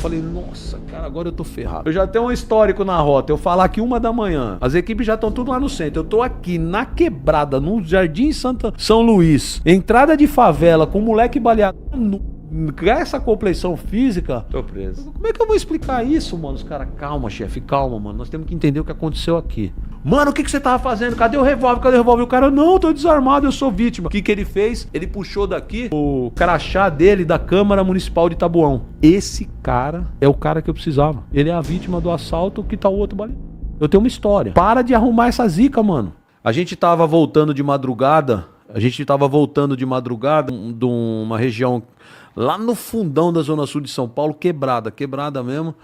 Falei, nossa, cara, agora eu tô ferrado. Eu já tenho um histórico na rota. Eu falar que 1h, as equipes já estão tudo lá no centro. Eu tô aqui na quebrada, no Jardim São Luís. Entrada de favela com moleque baleado. Com essa complexão física. Tô preso. Como é que eu vou explicar isso, mano? Os caras, calma, chefe, calma, mano. Nós temos que entender o que aconteceu aqui. Mano, o que você tava fazendo? Cadê o revólver? Cadê o revólver? O cara, não, tô desarmado, eu sou vítima. O que ele fez? Ele puxou daqui o crachá dele da Câmara Municipal de Taboão. Esse cara é o cara que eu precisava. Ele é a vítima do assalto que tá o outro baleado. Eu tenho uma história. Para de arrumar essa zica, mano. A gente tava voltando de madrugada de uma região lá no fundão da Zona Sul de São Paulo, quebrada mesmo,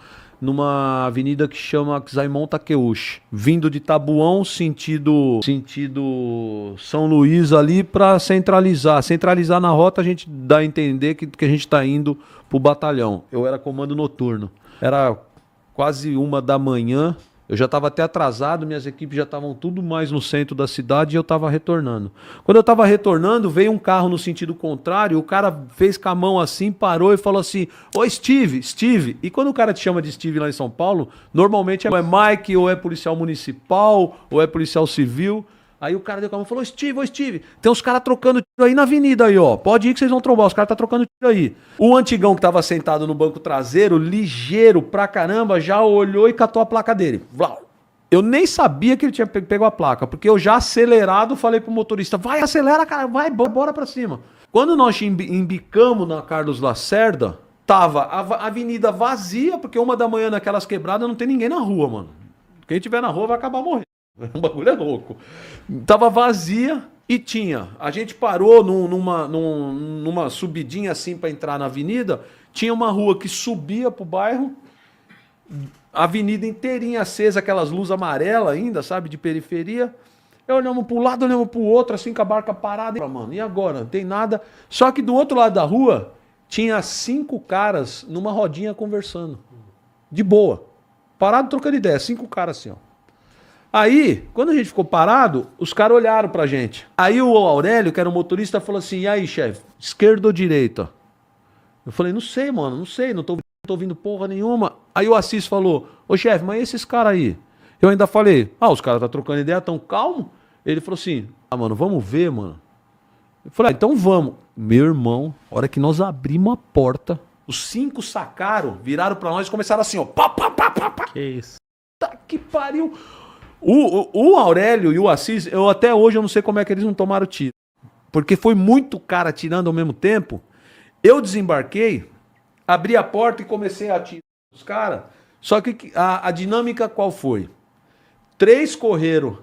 numa avenida que chama Zaimon Takeuchi, vindo de Taboão, sentido São Luís ali para centralizar na rota. A gente dá a entender que a gente tá indo pro batalhão. Eu era comando noturno, era quase 1h. Eu já estava até atrasado, minhas equipes já estavam tudo mais no centro da cidade e eu estava retornando. Quando eu estava retornando, veio um carro no sentido contrário, o cara fez com a mão assim, parou e falou assim, ô Steve. E quando o cara te chama de Steve lá em São Paulo, normalmente é Mike, ou é policial municipal, ou é policial civil. Aí o cara deu com a mão e falou, ô Steve, tem uns caras trocando tiro aí na avenida aí, ó. Pode ir que vocês vão trombar, os caras tá trocando tiro aí. O antigão que tava sentado no banco traseiro, ligeiro pra caramba, já olhou e catou a placa dele. Eu nem sabia que ele tinha pego a placa, porque eu já acelerado falei pro motorista, vai, acelera, cara, vai, bora pra cima. Quando nós embicamos na Carlos Lacerda, tava a avenida vazia, porque 1h naquelas quebradas não tem ninguém na rua, mano. Quem tiver na rua vai acabar morrendo. O bagulho é louco. Tava vazia e tinha. A gente parou numa subidinha assim pra entrar na avenida. Tinha uma rua que subia pro bairro. A avenida inteirinha acesa, aquelas luzes amarelas ainda, sabe? De periferia. Eu olhamos pro lado, olhamos pro outro, assim com a barca parada. Mano, e agora? Não tem nada. Só que do outro lado da rua tinha 5 caras numa rodinha conversando. De boa. Parado trocando ideia. 5 caras assim, ó. Aí, quando a gente ficou parado, os caras olharam pra gente. Aí o Aurélio, que era o motorista, falou assim, e aí, chefe, esquerda ou direita? Eu falei, não sei, mano, não sei, não tô ouvindo porra nenhuma. Aí o Assis falou, ô chefe, mas e esses caras aí? Eu ainda falei, os caras tá trocando ideia, tão calmo? Ele falou assim, mano, vamos ver, mano. Eu falei, então vamos. Meu irmão, a hora que nós abrimos a porta, os 5 sacaram, viraram pra nós e começaram assim, ó, pá. Que isso? Tá que pariu. O Aurélio e o Assis, até hoje eu não sei como é que eles não tomaram tiro. Porque foi muito cara atirando ao mesmo tempo. Eu desembarquei, abri a porta e comecei a atirar os caras. Só que a dinâmica qual foi? 3 correram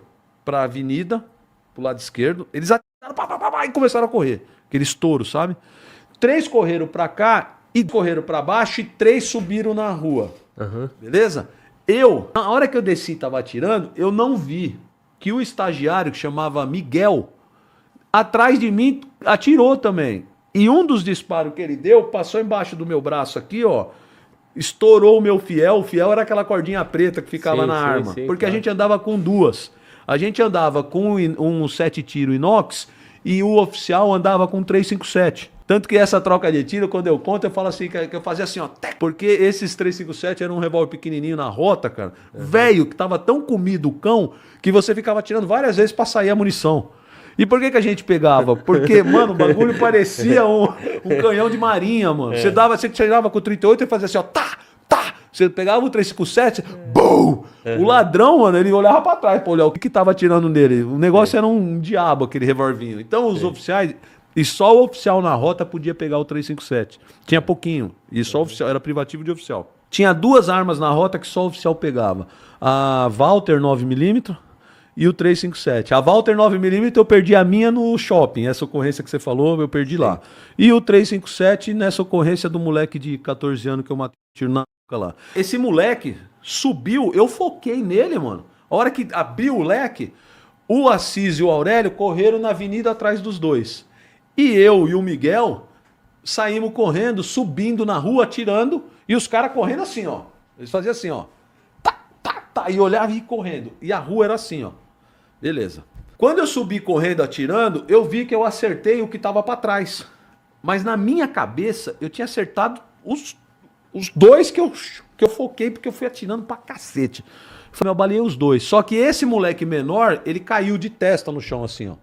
pra avenida, pro lado esquerdo. Eles atiraram e começaram a correr. Aquele estouro, sabe? 3 correram pra cá e correram pra baixo e 3 subiram na rua. Uhum. Beleza? Na hora que eu desci e tava atirando, eu não vi que o estagiário, que chamava Miguel, atrás de mim atirou também. E um dos disparos que ele deu, passou embaixo do meu braço aqui, ó, estourou o meu fiel. O fiel era aquela cordinha preta que ficava na arma. Porque a gente andava com 2. A gente andava com um 7 tiro inox e o oficial andava com 357. Tanto que essa troca de tiro, quando eu conto, eu falo assim, que eu fazia assim, ó, porque esses 357 eram um revólver pequenininho na rota, cara, velho, que tava tão comido o cão, que você ficava atirando várias vezes pra sair a munição. E por que a gente pegava? Porque, mano, o bagulho parecia um canhão de marinha, mano. Você tirava com o 38 e fazia assim, ó, tá. Você pegava o 357, BUM! O ladrão, mano, ele olhava pra trás pra olhar o que tava atirando nele. O negócio era um diabo, aquele revolvinho. Então os oficiais... E só o oficial na rota podia pegar o 357. Tinha pouquinho. E só o oficial, era privativo de oficial. Tinha 2 armas na rota que só o oficial pegava. A Walther 9mm e o 357. A Walther 9mm eu perdi a minha no shopping. Essa ocorrência que você falou, eu perdi lá. E o 357 nessa ocorrência do moleque de 14 anos que eu matei tiro na boca lá. Esse moleque subiu, eu foquei nele, mano. A hora que abriu o leque, o Assis e o Aurélio correram na avenida atrás dos 2. E eu e o Miguel saímos correndo, subindo na rua, atirando, e os caras correndo assim, ó. Eles faziam assim, ó. E olhavam e correndo. E a rua era assim, ó. Beleza. Quando eu subi correndo, atirando, eu vi que eu acertei o que tava pra trás. Mas na minha cabeça, eu tinha acertado Os dois que eu foquei, porque eu fui atirando pra cacete. Eu baleei os dois. Só que esse moleque menor, ele caiu de testa no chão assim, ó.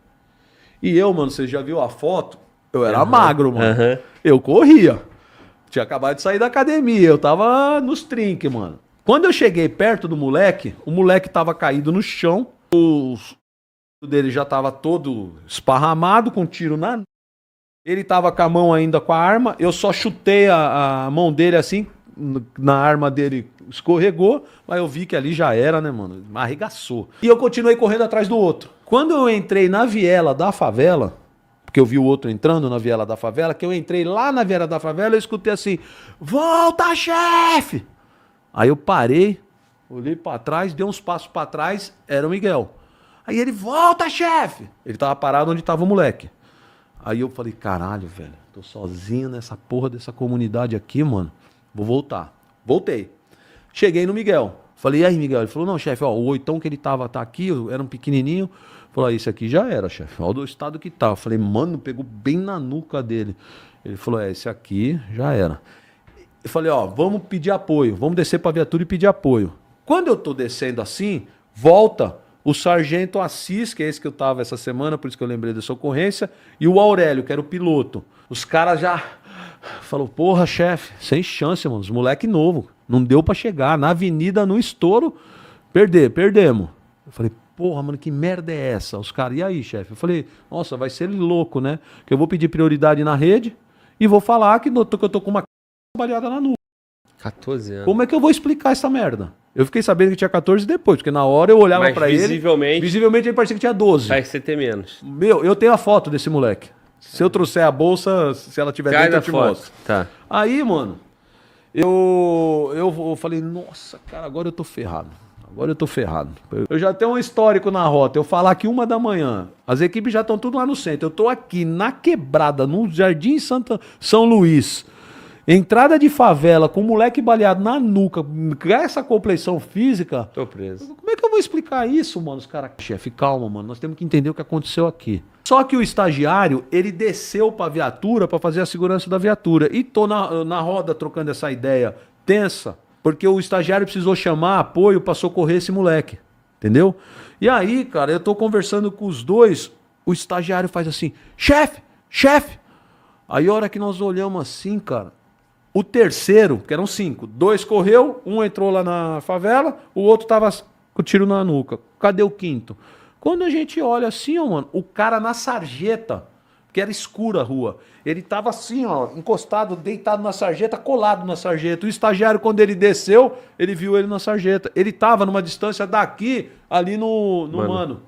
E eu, mano, você já viu a foto? Eu era magro, mano. Eu corria. Tinha acabado de sair da academia. Eu tava nos trinques, mano. Quando eu cheguei perto do moleque, o moleque tava caído no chão. O dele já tava todo esparramado, com tiro na... Ele tava com a mão ainda com a arma. Eu só chutei a mão dele assim, na arma dele escorregou, mas eu vi que ali já era, né, mano? Arregaçou. E eu continuei correndo atrás do outro. Quando eu entrei na viela da favela, porque eu vi o outro entrando na viela da favela, que eu entrei lá na viela da favela, eu escutei assim: volta, chefe! Aí eu parei, olhei pra trás, dei uns passos pra trás, era o Miguel. Aí ele: volta, chefe! Ele tava parado onde tava o moleque. Aí eu falei: caralho, velho, tô sozinho nessa porra dessa comunidade aqui, mano. Vou voltar. Voltei. Cheguei no Miguel. Falei: e aí, Miguel? Ele falou: não, chefe, ó, o oitão que ele tá aqui, era um pequenininho. Falou: esse aqui já era, chefe. Olha o estado que tá. Eu falei: mano, pegou bem na nuca dele. Ele falou: esse aqui já era. Eu falei: ó, vamos pedir apoio. Vamos descer pra viatura e pedir apoio. Quando eu tô descendo assim, volta o sargento Assis, que é esse que eu tava essa semana, por isso que eu lembrei dessa ocorrência, e o Aurélio, que era o piloto. Os caras já... Falou: porra, chefe, sem chance, mano. Os moleque novo. Não deu pra chegar. Na avenida, no estouro, perdemos. Eu falei: porra, mano, que merda é essa? Os caras: e aí, chefe? Eu falei: nossa, vai ser louco, né? Que eu vou pedir prioridade na rede e vou falar que eu tô com uma baleada na nuca. 14 anos. Como é que eu vou explicar essa merda? Eu fiquei sabendo que tinha 14 depois, porque na hora eu olhava pra ele... Visivelmente ele parecia que tinha 12. Vai ser ter menos. Meu, eu tenho a foto desse moleque. Se eu trouxer a bolsa, se ela tiver dentro, eu te mostro. Tá. Aí, mano, eu falei: nossa, cara, agora eu tô ferrado. Agora eu tô ferrado. Eu já tenho um histórico na rota. Eu falar que 1 da manhã, as equipes já estão tudo lá no centro. Eu tô aqui na quebrada, no Jardim São Luís. Entrada de favela, com um moleque baleado na nuca, com essa compleição física. Tô preso. Como é que eu vou explicar isso, mano? Os caras: chefe, calma, mano. Nós temos que entender o que aconteceu aqui. Só que o estagiário, ele desceu pra viatura pra fazer a segurança da viatura. E tô na roda trocando essa ideia tensa, porque o estagiário precisou chamar apoio pra socorrer esse moleque. Entendeu? E aí, cara, eu tô conversando com os dois, o estagiário faz assim: chefe, chefe. Aí a hora que nós olhamos assim, cara, o terceiro, que eram 5, 2 correu, um entrou lá na favela, o outro tava com tiro na nuca. Cadê o quinto? Quando a gente olha assim, ó, mano, o cara na sarjeta, que era escura a rua, ele tava assim, ó, encostado, deitado na sarjeta, colado na sarjeta. O estagiário, quando ele desceu, ele viu ele na sarjeta. Ele tava numa distância daqui, ali no mano.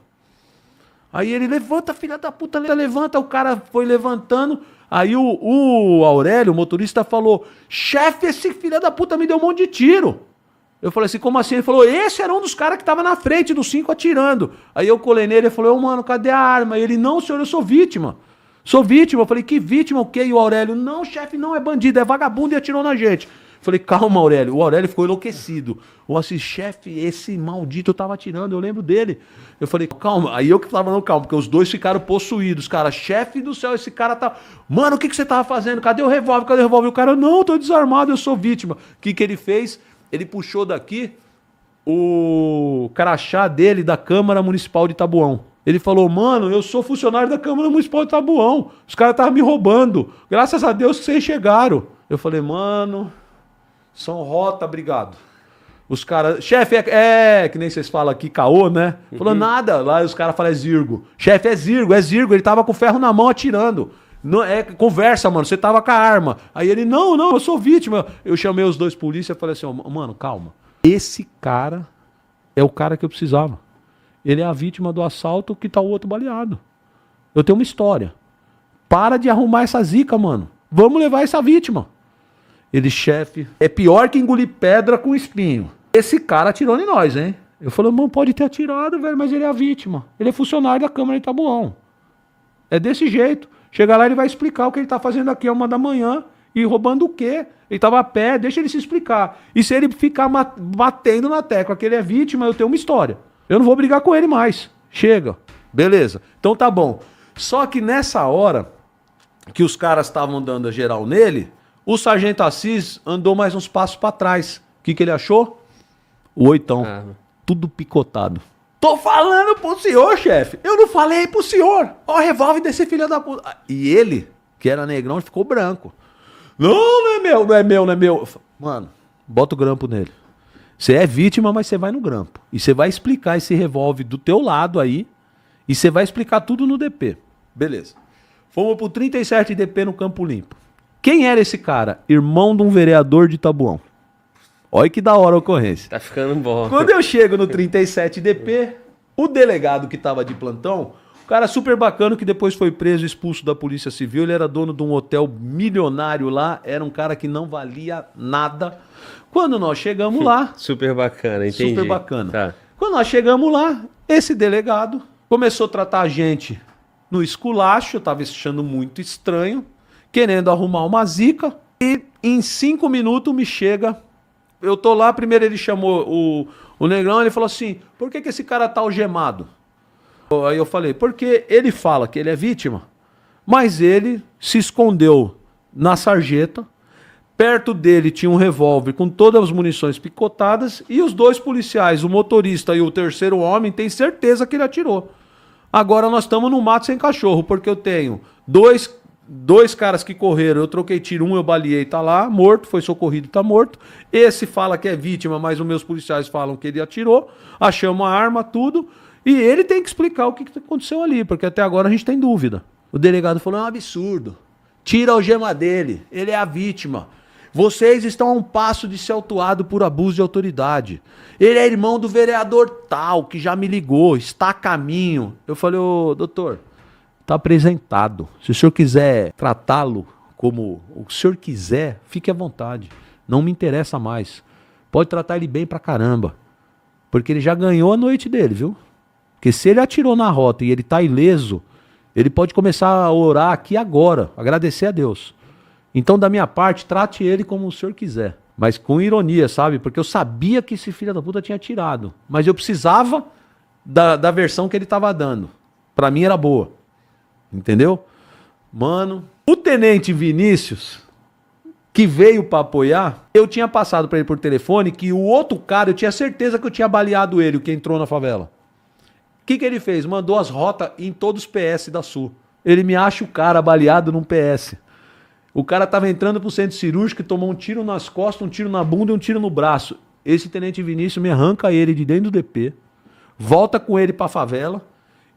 Aí ele: levanta, filha da puta, levanta. O cara foi levantando. Aí o Aurélio, o motorista, falou: chefe, esse filho da puta me deu um monte de tiro. Eu falei assim: como assim? Ele falou: esse era um dos caras que tava na frente dos 5 atirando. Aí eu colei nele e falei: ô, mano, cadê a arma? Ele: não, senhor, eu sou vítima. Sou vítima. Eu falei: que vítima o quê? E o Aurélio: não, chefe, não é bandido, é vagabundo e atirou na gente. Eu falei: calma, Aurélio. O Aurélio ficou enlouquecido. O assim: chefe, esse maldito tava atirando, eu lembro dele. Eu falei: calma. Aí eu que tava falando calma, porque os dois ficaram possuídos. Cara: chefe do céu, esse cara tá... Mano, o que você tava fazendo? Cadê o revólver? Cadê o revólver? O cara: não, tô desarmado, eu sou vítima. O que ele fez? Ele puxou daqui o crachá dele da Câmara Municipal de Taboão. Ele falou: mano, eu sou funcionário da Câmara Municipal de Taboão. Os caras estavam me roubando. Graças a Deus que vocês chegaram. Eu falei: mano, São Rota, obrigado. Os caras... Chefe, que nem vocês falam aqui, caô, né? Falou: nada. Lá os caras falam: é Zirgo. Chefe, é Zirgo. Ele tava com o ferro na mão atirando. Não, conversa, mano, você tava com a arma. Aí ele: não, eu sou vítima. Eu chamei os dois polícias e falei assim: mano, calma. Esse cara é o cara que eu precisava. Ele é a vítima do assalto que tá o outro baleado. Eu tenho uma história. Para de arrumar essa zica, mano. Vamos levar essa vítima. Ele: chefe, é pior que engolir pedra com espinho. Esse cara atirou em nós, hein? Eu falei: mano, pode ter atirado, velho, mas ele é a vítima. Ele é funcionário da Câmara de Taboão. É desse jeito. Chega lá, ele vai explicar o que ele tá fazendo aqui 1 da manhã e roubando o quê? Ele tava a pé, deixa ele se explicar. E se ele ficar batendo na tecla que ele é vítima, eu tenho uma história. Eu não vou brigar com ele mais. Chega. Beleza. Então tá bom. Só que nessa hora que os caras estavam dando a geral nele, O sargento Assis andou mais uns passos pra trás. O que ele achou? O 8. Tudo picotado. Tô falando pro senhor, chefe. Eu não falei pro senhor. Ó, o revólver desse filho da puta. E ele, que era negrão, ficou branco. Não, não é meu, não é meu, não é meu. Mano, bota o grampo nele. Você é vítima, mas você vai no grampo. E você vai explicar esse revólver do teu lado aí. E você vai explicar tudo no DP. Beleza. Fomos pro 37 DP no Campo Limpo. Quem era esse cara? Irmão de um vereador de Tabuão. Olha que da hora a ocorrência. Tá ficando bom. Quando eu chego no 37 DP, o delegado que tava de plantão, um cara super bacana que depois foi preso e expulso da Polícia Civil, ele era dono de um hotel milionário lá, era um cara que não valia nada. Quando nós chegamos lá... Super bacana, entendi. Super bacana. Tá. Quando nós chegamos lá, esse delegado começou a tratar a gente no esculacho, eu tava achando muito estranho, querendo arrumar uma zica, e em 5 minutos me chega... Eu tô lá, primeiro ele chamou o negrão, ele falou assim, por que esse cara tá algemado? Aí eu falei, porque ele fala que ele é vítima, mas ele se escondeu na sarjeta, perto dele tinha um revólver com todas as munições picotadas e os 2 policiais, o motorista e o terceiro homem, tem certeza que ele atirou. Agora nós estamos no mato sem cachorro, porque eu tenho dois caras que correram, eu troquei tiro, um eu baleei, tá lá, morto, foi socorrido, tá morto. Esse fala que é vítima, mas os meus policiais falam que ele atirou, achamos a arma, tudo, e ele tem que explicar o que aconteceu ali, porque até agora a gente tem dúvida. O delegado falou, é um absurdo, tira a algema dele, ele é a vítima. Vocês estão a um passo de ser autuado por abuso de autoridade. Ele é irmão do vereador tal, que já me ligou, está a caminho. Eu falei, ô doutor... Está apresentado. Se o senhor quiser tratá-lo como o senhor quiser, fique à vontade. Não me interessa mais. Pode tratar ele bem pra caramba. Porque ele já ganhou a noite dele, viu? Porque se ele atirou na rota e ele tá ileso, ele pode começar a orar aqui agora, agradecer a Deus. Então, da minha parte, trate ele como o senhor quiser. Mas com ironia, sabe? Porque eu sabia que esse filho da puta tinha atirado. Mas eu precisava da versão que ele tava dando. Pra mim era boa. Entendeu? Mano, o tenente Vinícius, que veio pra apoiar, eu tinha passado pra ele por telefone que o outro cara, eu tinha certeza que eu tinha baleado ele, o que entrou na favela. O que ele fez? Mandou as rotas em todos os PS da Sul. Ele me acha o cara baleado num PS. O cara tava entrando pro centro cirúrgico e tomou um tiro nas costas, um tiro na bunda e um tiro no braço. Esse tenente Vinícius me arranca ele de dentro do DP, volta com ele pra favela.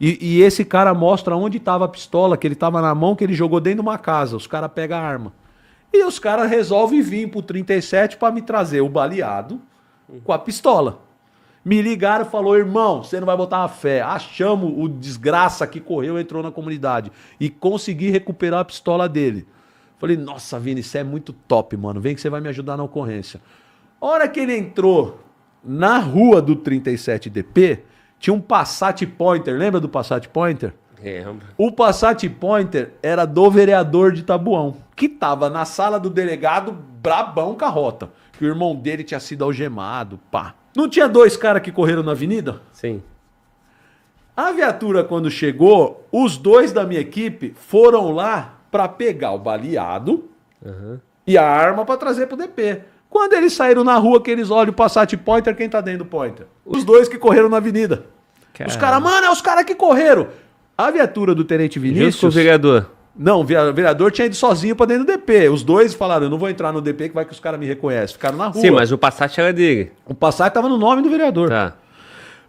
E esse cara mostra onde estava a pistola, que ele estava na mão, que ele jogou dentro de uma casa. Os caras pegam a arma. E os caras resolvem vir pro 37 para me trazer o baleado com a pistola. Me ligaram e falou, irmão, você não vai botar a fé. Achamos o desgraça que correu, entrou na comunidade. E consegui recuperar a pistola dele. Falei, nossa, Vini, isso é muito top, mano. Vem que você vai me ajudar na ocorrência. A hora que ele entrou na rua do 37 DP... Tinha um Passat Pointer, lembra do Passat Pointer? Lembro. O Passat Pointer era do vereador de Tabuão, que tava na sala do delegado brabão com a rota. Que o irmão dele tinha sido algemado, pá. Não tinha 2 caras que correram na avenida? Sim. A viatura, quando chegou, os 2 da minha equipe foram lá pra pegar o baleado e a arma pra trazer pro DP. Quando eles saíram na rua, que eles olham o Passat Pointer, quem tá dentro do Pointer? Os 2 que correram na avenida. Caramba. Os caras, mano, é os caras que correram. A viatura do Tenente Vinícius... Junto com o vereador. Não, o vereador tinha ido sozinho pra dentro do DP. Os 2 falaram, eu não vou entrar no DP que vai que os caras me reconhecem. Ficaram na rua. Sim, mas o Passat era dele. O Passat tava no nome do vereador. Tá.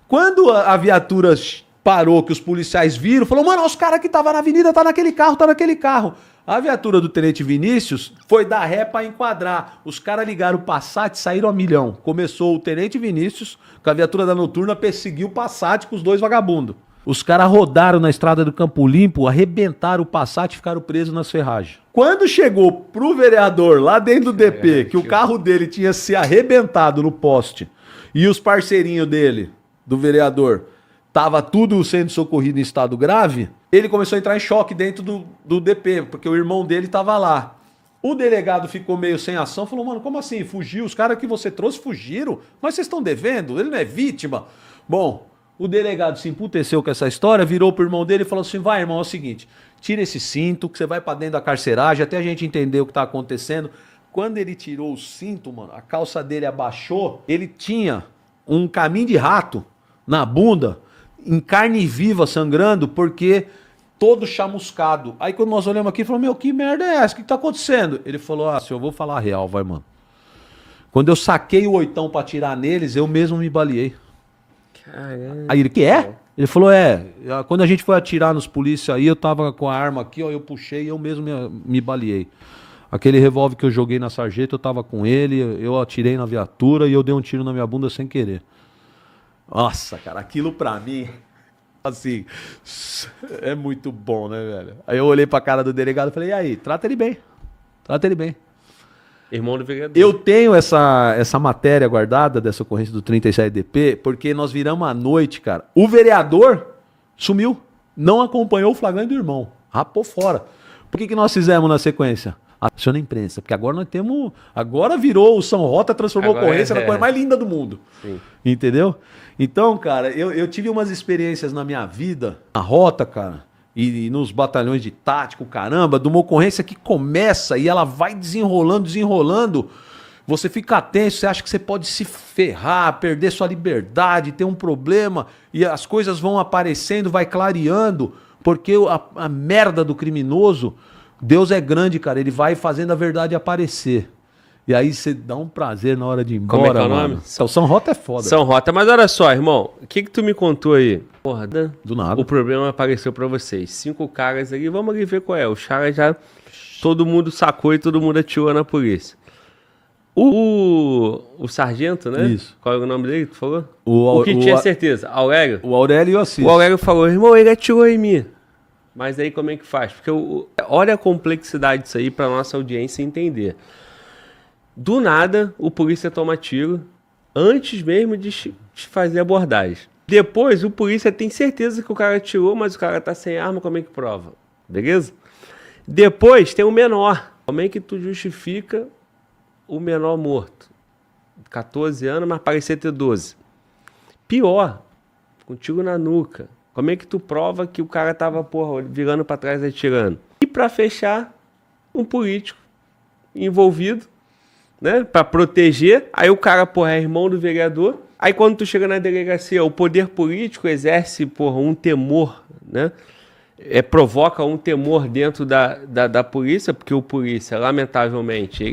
Quando a viatura parou, que os policiais viram, falou, mano, os caras que estavam na avenida, tá naquele carro, tá naquele carro. A viatura do Tenente Vinícius foi dar ré pra enquadrar. Os caras ligaram o Passat e saíram a milhão. Começou o Tenente Vinícius, com a viatura da noturna, perseguiu o Passat com os 2 vagabundos. Os caras rodaram na estrada do Campo Limpo, arrebentaram o Passat e ficaram presos nas ferragens. Quando chegou pro vereador lá dentro do DP, que o carro dele tinha se arrebentado no poste, e os parceirinhos dele, do vereador, tava tudo sendo socorrido em estado grave, ele começou a entrar em choque dentro do DP, porque o irmão dele tava lá. O delegado ficou meio sem ação, falou, mano, como assim? Fugiu? Os caras que você trouxe fugiram? Mas vocês estão devendo? Ele não é vítima? Bom, O delegado se emputeceu com essa história, virou pro irmão dele e falou assim, vai, irmão, é o seguinte, tira esse cinto, que você vai pra dentro da carceragem, até a gente entender o que tá acontecendo. Quando ele tirou o cinto, mano, a calça dele abaixou, ele tinha um caminho de rato na bunda, em carne viva, sangrando, porque todo chamuscado. Aí quando nós olhamos aqui, ele falou, meu, que merda é essa? O que tá acontecendo? Ele falou, senhor, eu vou falar a real, vai, mano. Quando eu saquei o oitão pra atirar neles, eu mesmo me baleei. Caramba. Aí ele, que é? Ele falou, quando a gente foi atirar nos polícia aí, eu tava com a arma aqui, ó, eu puxei e eu mesmo me baleei. Aquele revólver que eu joguei na sarjeta, eu tava com ele, eu atirei na viatura e eu dei um tiro na minha bunda sem querer. Nossa, cara, aquilo pra mim, assim, é muito bom, né, velho? Aí eu olhei pra cara do delegado e falei, e aí, trata ele bem, trata ele bem. Irmão do vereador. Eu tenho essa matéria guardada dessa ocorrência do 37DP, porque nós viramos à noite, cara. O vereador sumiu, não acompanhou o flagrante do irmão, rapou fora. Por que nós fizemos na sequência? Aciona a imprensa, porque agora nós temos. Agora virou o São Rota, transformou a ocorrência na coisa mais linda do mundo. Sim. Entendeu? Então, cara, eu tive umas experiências na minha vida, na rota, cara, e nos batalhões de tático, caramba, de uma ocorrência que começa e ela vai desenrolando, desenrolando. Você fica tenso, você acha que você pode se ferrar, perder sua liberdade, ter um problema, e as coisas vão aparecendo, vai clareando, porque a merda do criminoso. Deus é grande, cara. Ele vai fazendo a verdade aparecer. E aí você dá um prazer na hora de ir embora, Como é que é o mano. nome? Então, São Rota é foda. São Rota. Mas olha só, irmão. O que tu me contou aí? Porra, Do nada. O problema apareceu pra vocês. 5 caras ali. Vamos ali ver qual é. Os caras já... Todo mundo sacou e todo mundo atirou na polícia. O sargento, né? Isso. Qual é o nome dele que tu falou? O que tinha certeza? Aurélio? O Aurélio e o Assis. O Aurélio falou, irmão, ele atirou em mim. Mas aí como é que faz? Porque olha a complexidade disso aí para nossa audiência entender. Do nada, o polícia toma tiro antes mesmo de fazer a abordagem. Depois, o polícia tem certeza que o cara atirou, mas o cara tá sem arma, como é que prova? Beleza? Depois tem o menor. Como é que tu justifica o menor morto? 14 anos, mas parecia ter 12. Pior, com tiro na nuca. Como é que tu prova que o cara tava, porra, virando pra trás e atirando? E pra fechar, um político envolvido, né? Pra proteger. Aí o cara, porra, é irmão do vereador. Aí quando tu chega na delegacia, o poder político exerce, porra, um temor, né? Provoca um temor dentro da polícia, porque o polícia, lamentavelmente,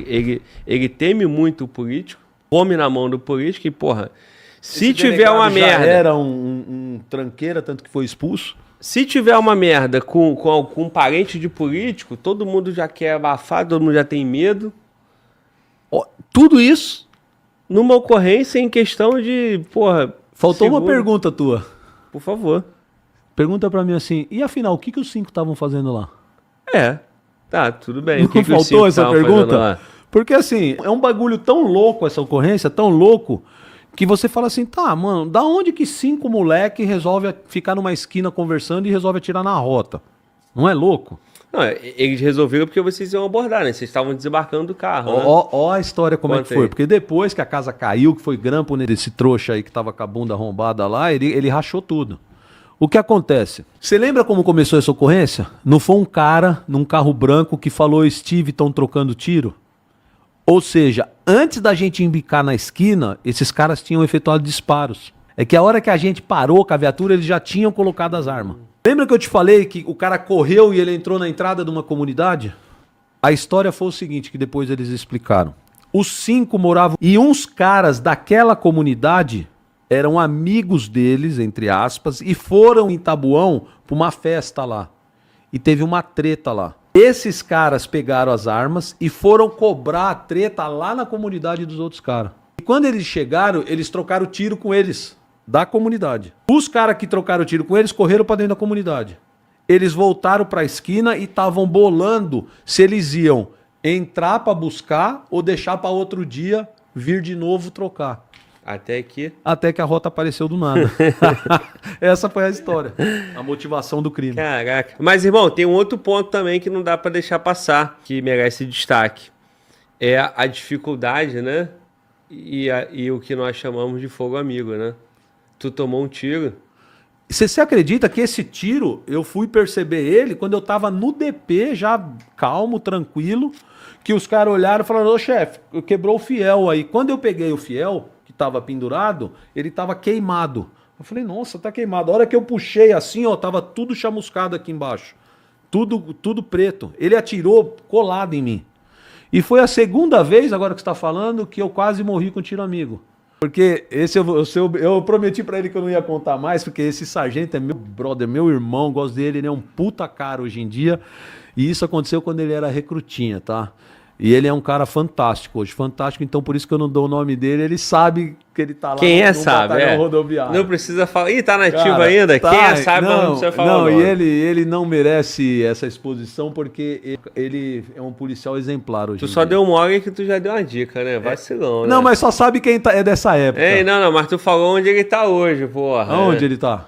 ele teme muito o político, come na mão do político e, porra... Se tiver uma merda... era um tranqueira, tanto que foi expulso. Se tiver uma merda com um parente de político, todo mundo já quer abafar, todo mundo já tem medo. Tudo isso... Numa ocorrência em questão de, porra... Faltou uma pergunta tua. Por favor. Pergunta pra mim assim, e afinal, o que os 5 estavam fazendo lá? Tá, tudo bem. Não faltou essa pergunta? Porque assim, é um bagulho tão louco essa ocorrência, tão louco... Que você fala assim, tá, mano, da onde que 5 moleque resolve ficar numa esquina conversando e resolve atirar na rota? Não é louco? Não, eles resolveram porque vocês iam abordar, né? Vocês estavam desembarcando do carro, né? Ó a história como é que foi. aí. Porque depois que a casa caiu, que foi grampo desse trouxa aí que tava com a bunda arrombada lá, ele rachou tudo. O que acontece? Você lembra como começou essa ocorrência? Não foi um cara num carro branco que falou, Steve, estão trocando tiro? Ou seja, antes da gente embicar na esquina, esses caras tinham efetuado disparos. É que a hora que a gente parou com a viatura, eles já tinham colocado as armas. Lembra que eu te falei que o cara correu e ele entrou na entrada de uma comunidade? A história foi o seguinte, que depois eles explicaram. Os 5 moravam... E uns caras daquela comunidade eram amigos deles, entre aspas, e foram em Tabuão para uma festa lá. E teve uma treta lá. Esses caras pegaram as armas e foram cobrar a treta lá na comunidade dos outros caras. E quando eles chegaram, eles trocaram tiro com eles, da comunidade. Os caras que trocaram tiro com eles correram pra dentro da comunidade. Eles voltaram pra esquina e estavam bolando se eles iam entrar pra buscar ou deixar pra outro dia vir de novo trocar. Até que a rota apareceu do nada. Essa foi a história. A motivação do crime. Caraca. Mas, irmão, tem um outro ponto também que não dá pra deixar passar, que merece destaque. É a dificuldade, né? E o que nós chamamos de fogo amigo, né? Tu tomou um tiro Você acredita que esse tiro, eu fui perceber ele quando eu tava no DP, já calmo, tranquilo, que os caras olharam e falaram, ô chefe, quebrou o fiel aí. Quando eu peguei o fiel, que tava pendurado, ele tava queimado. Eu falei, nossa, tá queimado. A hora que eu puxei assim, ó, tava tudo chamuscado aqui embaixo. Tudo preto. Ele atirou colado em mim. E foi a segunda vez, agora que você tá falando, que eu quase morri com tiro amigo. Porque eu prometi pra ele que eu não ia contar mais, porque esse sargento é meu brother, meu irmão, gosto dele, ele é um puta cara hoje em dia. E isso aconteceu quando ele era recrutinha, tá? E ele é um cara fantástico hoje, fantástico, então por isso que eu não dou o nome dele, ele sabe que ele tá lá no batalhão rodoviário. Não precisa falar, ih, tá nativo Cara, ainda? tá, Quem sabe, não precisa falar. Não, e ele não merece essa exposição porque ele é um policial exemplar hoje. Tu só deu uma hora que tu já deu uma dica, né? Vacilão, né? Não, mas só sabe quem é dessa época. Ei, não, mas tu falou onde ele tá hoje, porra. Aonde ele tá?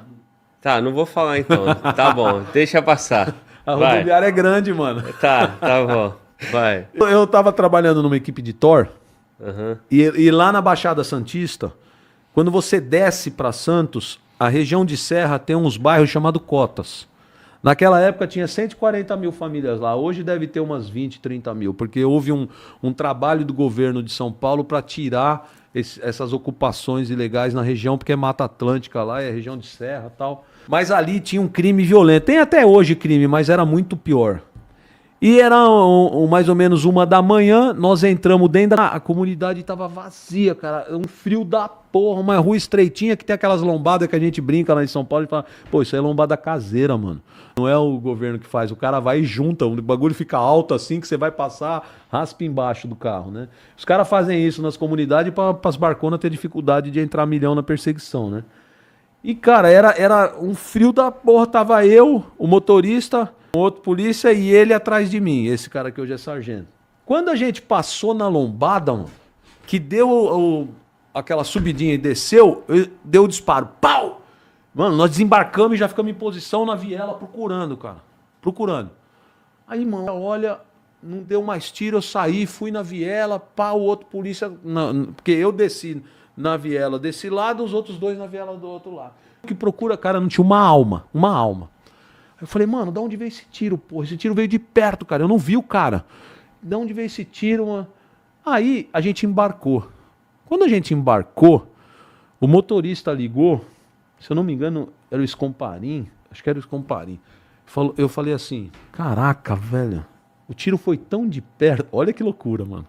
Tá, não vou falar então. Tá bom, deixa passar. A rodoviária é grande, mano. Tá bom. Vai. Eu tava trabalhando numa equipe de Thor, e lá na Baixada Santista, quando você desce para Santos, a região de Serra tem uns bairros chamados Cotas. Naquela época tinha 140 mil famílias lá, hoje deve ter umas 20, 30 mil, porque houve um trabalho do governo de São Paulo para tirar essas ocupações ilegais na região, porque é Mata Atlântica lá, é região de Serra e tal. Mas ali tinha um crime violento, tem até hoje crime, mas era muito pior. E era mais ou menos 1h, nós entramos dentro a comunidade estava vazia, cara, um frio da porra, uma rua estreitinha que tem aquelas lombadas que a gente brinca lá em São Paulo e fala, pô, isso aí é lombada caseira, mano. Não é o governo que faz, o cara vai e junta, o bagulho fica alto assim que você vai passar, raspa embaixo do carro, né? Os caras fazem isso nas comunidades para as barconas ter dificuldade de entrar milhão na perseguição, né? E, cara, era um frio da porra, tava eu, o motorista, um outro polícia e ele atrás de mim, esse cara que hoje é sargento. Quando a gente passou na lombada, mano, que deu aquela subidinha e desceu, deu o disparo, pau! Mano, nós desembarcamos e já ficamos em posição na viela procurando, cara. Procurando. Aí, mano, olha, não deu mais tiro, eu saí, fui na viela, pá, o outro polícia... porque eu desci na viela desse lado, os outros dois na viela do outro lado. O que procura, cara, não tinha uma alma. Eu falei, mano, de onde veio esse tiro, porra? Esse tiro veio de perto, cara, eu não vi o cara. De onde veio esse tiro, mano? Aí, a gente embarcou. Quando a gente embarcou, o motorista ligou, se eu não me engano, era o Escomparim, acho que era o Escomparim. Eu falei assim, caraca, velho, o tiro foi tão de perto, olha que loucura, mano.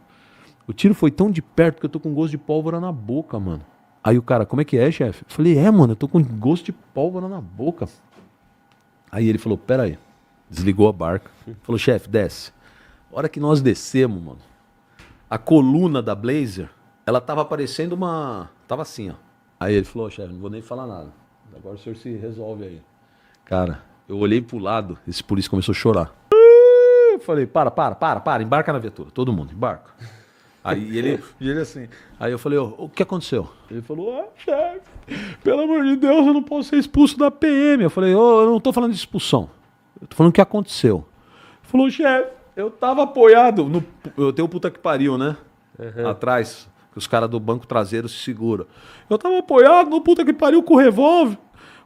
O tiro foi tão de perto que eu tô com gosto de pólvora na boca, mano. Aí o cara, como é que é, chefe? Eu falei, mano, eu tô com gosto de pólvora na boca. Aí ele falou, pera aí. Desligou a barca. Falou, chefe, desce. A hora que nós descemos, mano, a coluna da Blazer, ela tava parecendo uma... Tava assim, ó. Aí ele falou, chefe, não vou nem falar nada. Agora o senhor se resolve aí. Cara, eu olhei pro lado, esse polícia começou a chorar. Eu falei, para, embarca na viatura. Todo mundo, embarca. Aí ele assim. Aí eu falei, o que aconteceu? Ele falou, chefe, pelo amor de Deus, eu não posso ser expulso da PM. Eu falei, eu não tô falando de expulsão. Eu tô falando o que aconteceu. Ele falou, chefe, eu tava apoiado no... Eu tenho o puta que pariu, né? Atrás, que os caras do banco traseiro se seguram. Eu tava apoiado no puta que pariu com o revólver.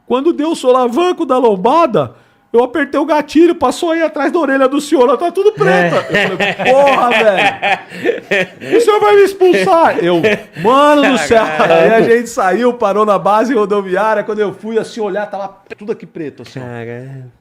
Quando deu o solavanco da lombada, eu apertei o gatilho, passou aí atrás da orelha do senhor, ela tá tudo preta. Eu falei, porra, velho. O senhor vai me expulsar? Mano do céu. Aí a gente saiu, parou na base rodoviária. Quando eu fui assim olhar, tava tudo aqui preto. Assim.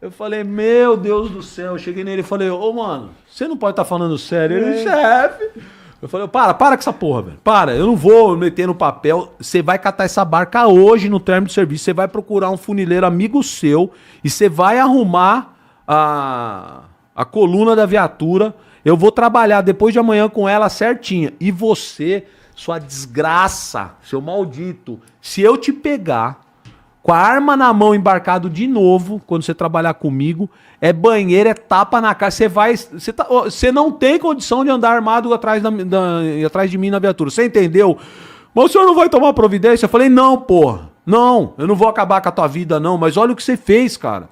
Eu falei, meu Deus do céu. Eu cheguei nele e falei, mano, você não pode estar falando sério. Ele, chefe. Eu falei, para com essa porra, velho. Para, eu não vou meter no papel. Você vai catar essa barca hoje no término de serviço. Você vai procurar um funileiro amigo seu e você vai arrumar a coluna da viatura. Eu vou trabalhar depois de amanhã com ela certinha. E você, sua desgraça, seu maldito, se eu te pegar com a arma na mão embarcado de novo, quando você trabalhar comigo, é banheiro, é tapa na cara. Você não tem condição de andar armado atrás de mim na viatura. Você entendeu? Mas o senhor não vai tomar providência? Eu falei, não, porra. Não, eu não vou acabar com a tua vida, não. Mas olha o que você fez, cara.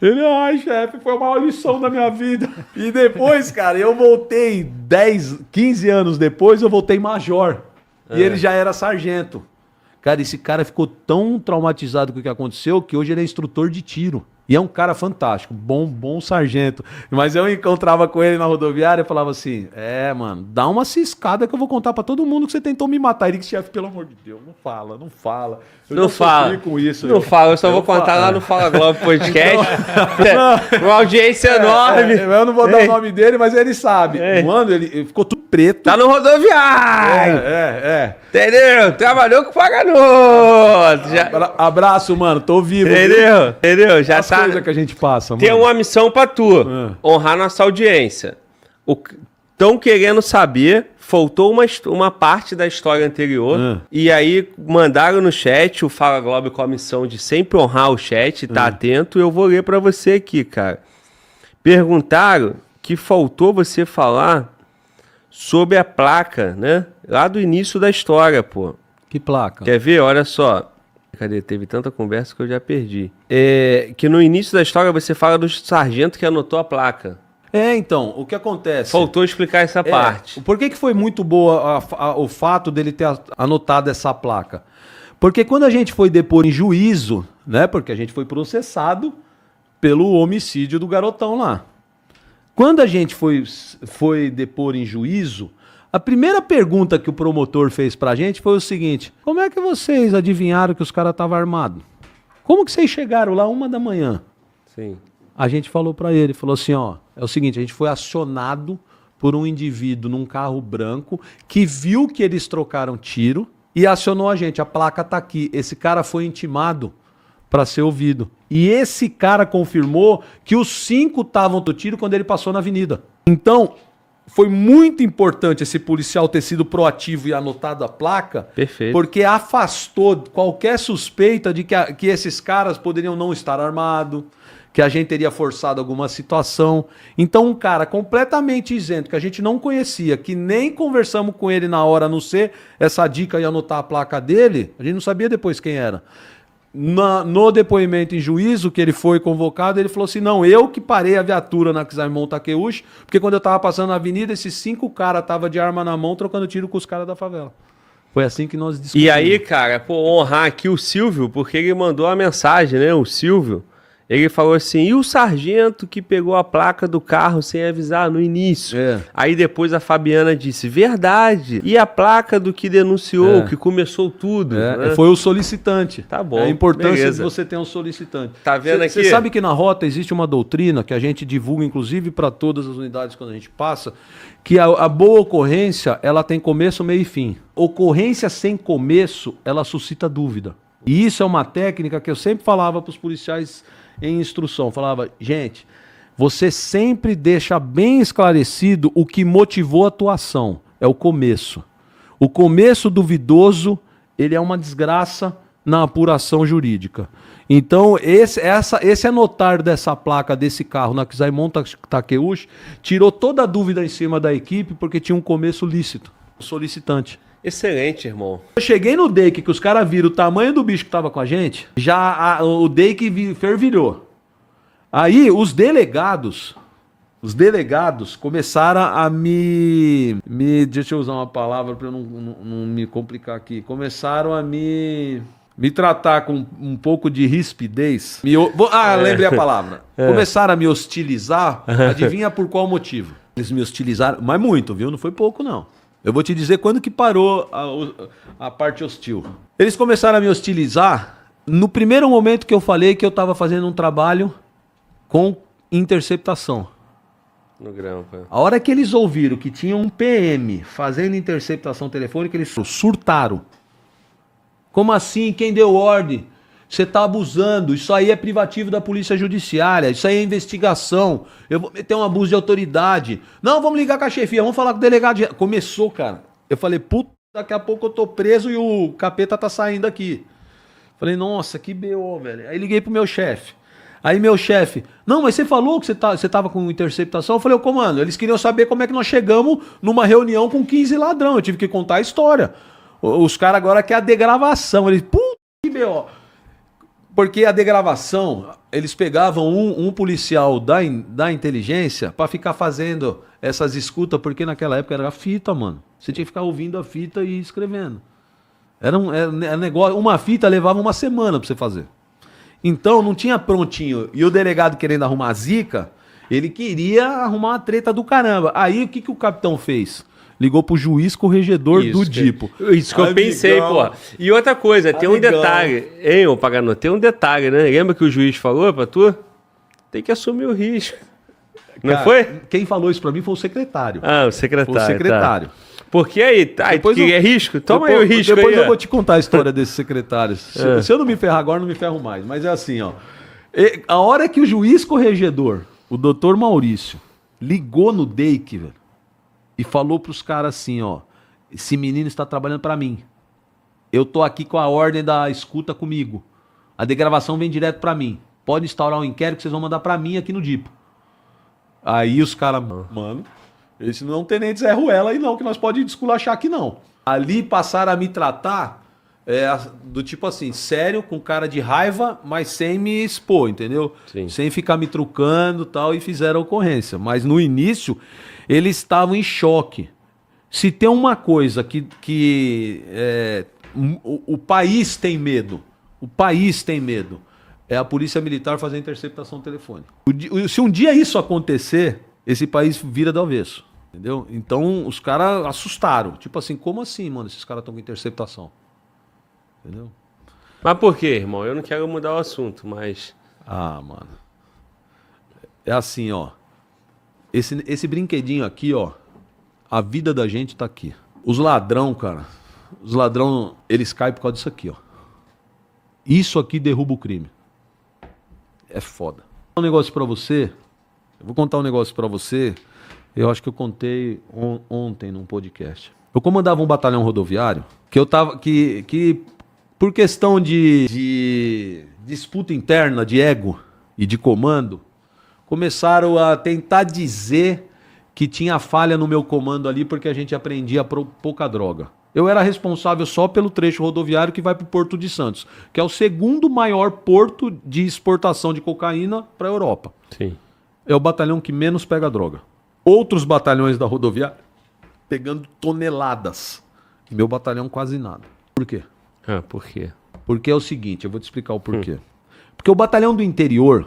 Ele, ai, chefe, foi a maior lição da minha vida. E depois, cara, eu voltei 10, 15 anos depois, eu voltei major. E ele já era sargento. Cara, esse cara ficou tão traumatizado com o que aconteceu que hoje ele é instrutor de tiro. E é um cara fantástico, bom sargento. Mas eu encontrava com ele na rodoviária e falava assim, mano, dá uma ciscada que eu vou contar pra todo mundo que você tentou me matar. Ele disse, chefe, pelo amor de Deus, não fala. Eu não já fala. sofri com isso. Não fala, eu só vou contar lá no Fala Globo Podcast. Uma audiência enorme. Eu não vou dar o nome dele, mas ele sabe. Mano, ele ficou tudo preto. Tá no rodoviário. Entendeu? Trabalhou com paganoto. Abraço, mano, tô vivo. Entendeu? Já As tá. coisas que a gente passa, mano. Tem uma missão pra tu. Honrar nossa audiência. Estão querendo saber, faltou uma parte da história anterior, e aí mandaram no chat, o Fala Globo com a missão de sempre honrar o chat, tá atento, eu vou ler pra você aqui, cara. Perguntaram que faltou você falar sobre a placa, né? Lá do início da história, pô. Que placa? Quer ver? Olha só. Cadê? Teve tanta conversa que eu já perdi. Que no início da história você fala do sargento que anotou a placa. Então, o que acontece? Faltou explicar essa parte. Por que foi muito boa o fato dele ter anotado essa placa? Porque quando a gente foi depor em juízo, né? Porque a gente foi processado pelo homicídio do garotão lá. Quando a gente foi depor em juízo, a primeira pergunta que o promotor fez pra gente foi o seguinte: como é que vocês adivinharam que os caras estavam armados? Como que vocês chegaram lá 1h da manhã? Sim. A gente falou pra ele, falou assim, ó, é o seguinte, a gente foi acionado por um indivíduo num carro branco que viu que eles trocaram tiro e acionou a gente. A placa tá aqui. Esse cara foi intimado para ser ouvido. E esse cara confirmou que os 5 estavam do tiro quando ele passou na avenida. Então, foi muito importante esse policial ter sido proativo e anotado a placa. Perfeito. Porque afastou qualquer suspeita de que esses caras poderiam não estar armados, que a gente teria forçado alguma situação. Então, um cara completamente isento, que a gente não conhecia, que nem conversamos com ele na hora, a não ser essa dica e anotar a placa dele, a gente não sabia depois quem era. No depoimento em juízo, que ele foi convocado, ele falou assim, não, eu que parei a viatura na Kizarmon Takeuchi, porque quando eu tava passando na avenida, esses 5 caras estavam de arma na mão, trocando tiro com os caras da favela. Foi assim que nós discutimos. E aí, cara, honrar aqui o Silvio, porque ele mandou a mensagem, né, o Silvio. Ele falou assim, e o sargento que pegou a placa do carro sem avisar no início? Aí depois a Fabiana disse, verdade. E a placa do que denunciou, que começou tudo? Né? Foi o solicitante. Tá bom, a importância beleza. de você ter um solicitante. Tá vendo aqui? Você sabe que na rota existe uma doutrina que a gente divulga, inclusive, para todas as unidades quando a gente passa, que a boa ocorrência, ela tem começo, meio e fim. Ocorrência sem começo, ela suscita dúvida. E isso é uma técnica que eu sempre falava para os policiais em instrução, falava, gente, você sempre deixa bem esclarecido o que motivou a tua ação, é o começo. O começo duvidoso, ele é uma desgraça na apuração jurídica. Então, esse anotar dessa placa desse carro na Kizarmon Takeuchi tirou toda a dúvida em cima da equipe, porque tinha um começo lícito, solicitante. Excelente, irmão. Eu cheguei no Dake, que os caras viram o tamanho do bicho que tava com a gente, o Dake fervilhou. Aí os delegados começaram a deixa eu usar uma palavra para eu não me complicar aqui, começaram a me tratar com um pouco de rispidez. Lembrei a palavra. Começaram a me hostilizar, adivinha por qual motivo? Eles me hostilizaram, mas muito, viu? Não foi pouco, não. Eu vou te dizer quando que parou a parte hostil. Eles começaram a me hostilizar no primeiro momento que eu falei que eu estava fazendo um trabalho com interceptação. No grampo. A hora que eles ouviram que tinha um PM fazendo interceptação telefônica, eles surtaram. Como assim? Quem deu ordem? Você está abusando, isso aí é privativo da polícia judiciária, isso aí é investigação, eu vou meter um abuso de autoridade. Não, vamos ligar com a chefia, vamos falar com o delegado. Começou, cara. Eu falei, puta, daqui a pouco eu tô preso e o capeta tá saindo aqui. Falei, nossa, que BO, velho. Aí liguei pro meu chefe. Aí meu chefe, não, mas você falou que você tava com interceptação? Eu falei, ô comando, eles queriam saber como é que nós chegamos numa reunião com 15 ladrão, eu tive que contar a história. Os caras agora querem a degravação, eles, puta, que BO. Porque a degravação, eles pegavam um policial da inteligência para ficar fazendo essas escutas, porque naquela época era fita, mano. Você tinha que ficar ouvindo a fita e escrevendo. Era negócio, uma fita levava uma semana pra você fazer. Então não tinha prontinho. E o delegado querendo arrumar a zica, ele queria arrumar uma treta do caramba. Aí o que o capitão fez? Ligou pro juiz corregedor do DIPO. Isso que eu pensei, pô. E outra coisa, tem um detalhe. Hein, ô Pagano, tem um detalhe, né? Lembra que o juiz falou pra tu? Tem que assumir o risco. Não Cara, foi? Quem falou isso pra mim foi o secretário. Ah, o secretário. Foi o secretário. Tá. Porque aí, tá, Depois é risco? Toma aí o risco depois aí. Eu vou te contar a história desses secretários. Se eu não me ferrar agora, não me ferro mais. Mas é assim, ó. A hora que o juiz corregedor, o doutor Maurício, ligou no DEIC, velho, e falou pros caras assim, ó, esse menino está trabalhando pra mim. Eu tô aqui com a ordem da escuta comigo. A degravação vem direto pra mim. Pode instaurar um inquérito que vocês vão mandar pra mim aqui no DIPO. Aí os caras, mano, esse não é um tenente Zé Ruela aí não, que nós pode desculachar aqui não. Ali passaram a me tratar do tipo assim, sério, com cara de raiva, mas sem me expor, entendeu? Sim. Sem ficar me trucando e tal, e fizeram a ocorrência. Mas no início, eles estavam em choque. Se tem uma coisa o país tem medo, é a polícia militar fazer interceptação telefônica. Se um dia isso acontecer, esse país vira do avesso, entendeu? Então os caras assustaram. Tipo assim, como assim, mano, esses caras estão com interceptação? Entendeu? Mas por quê, irmão? Eu não quero mudar o assunto, mas... Ah, mano. É assim, ó. Esse brinquedinho aqui, ó. A vida da gente tá aqui. Os ladrão, cara. Os ladrão, eles caem por causa disso aqui, ó. Isso aqui derruba o crime. É foda. Um negócio pra você. Eu vou contar um negócio pra você. Eu acho que eu contei ontem num podcast. Eu comandava um batalhão rodoviário que eu tava... Que por questão de disputa interna, de ego e de comando, começaram a tentar dizer que tinha falha no meu comando ali porque a gente aprendia pouca droga. Eu era responsável só pelo trecho rodoviário que vai para o Porto de Santos, que é o segundo maior porto de exportação de cocaína para a Europa. Sim. É o batalhão que menos pega droga. Outros batalhões da rodoviária pegando toneladas. Meu batalhão quase nada. Por quê? Ah, por quê? Porque é o seguinte, eu vou te explicar o porquê. Porque o batalhão do interior,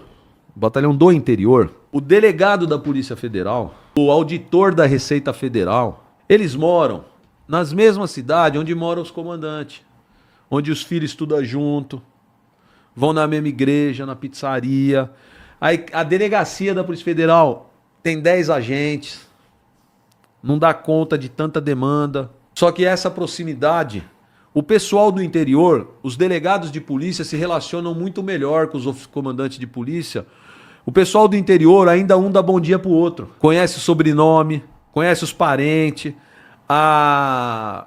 o delegado da Polícia Federal, o auditor da Receita Federal, eles moram nas mesmas cidades onde moram os comandantes, onde os filhos estudam junto, vão na mesma igreja, na pizzaria. Aí a delegacia da Polícia Federal tem 10 agentes, não dá conta de tanta demanda. Só que essa proximidade, o pessoal do interior, os delegados de polícia se relacionam muito melhor com os comandantes de polícia. O pessoal do interior ainda um dá bom dia pro outro. Conhece o sobrenome, conhece os parentes. A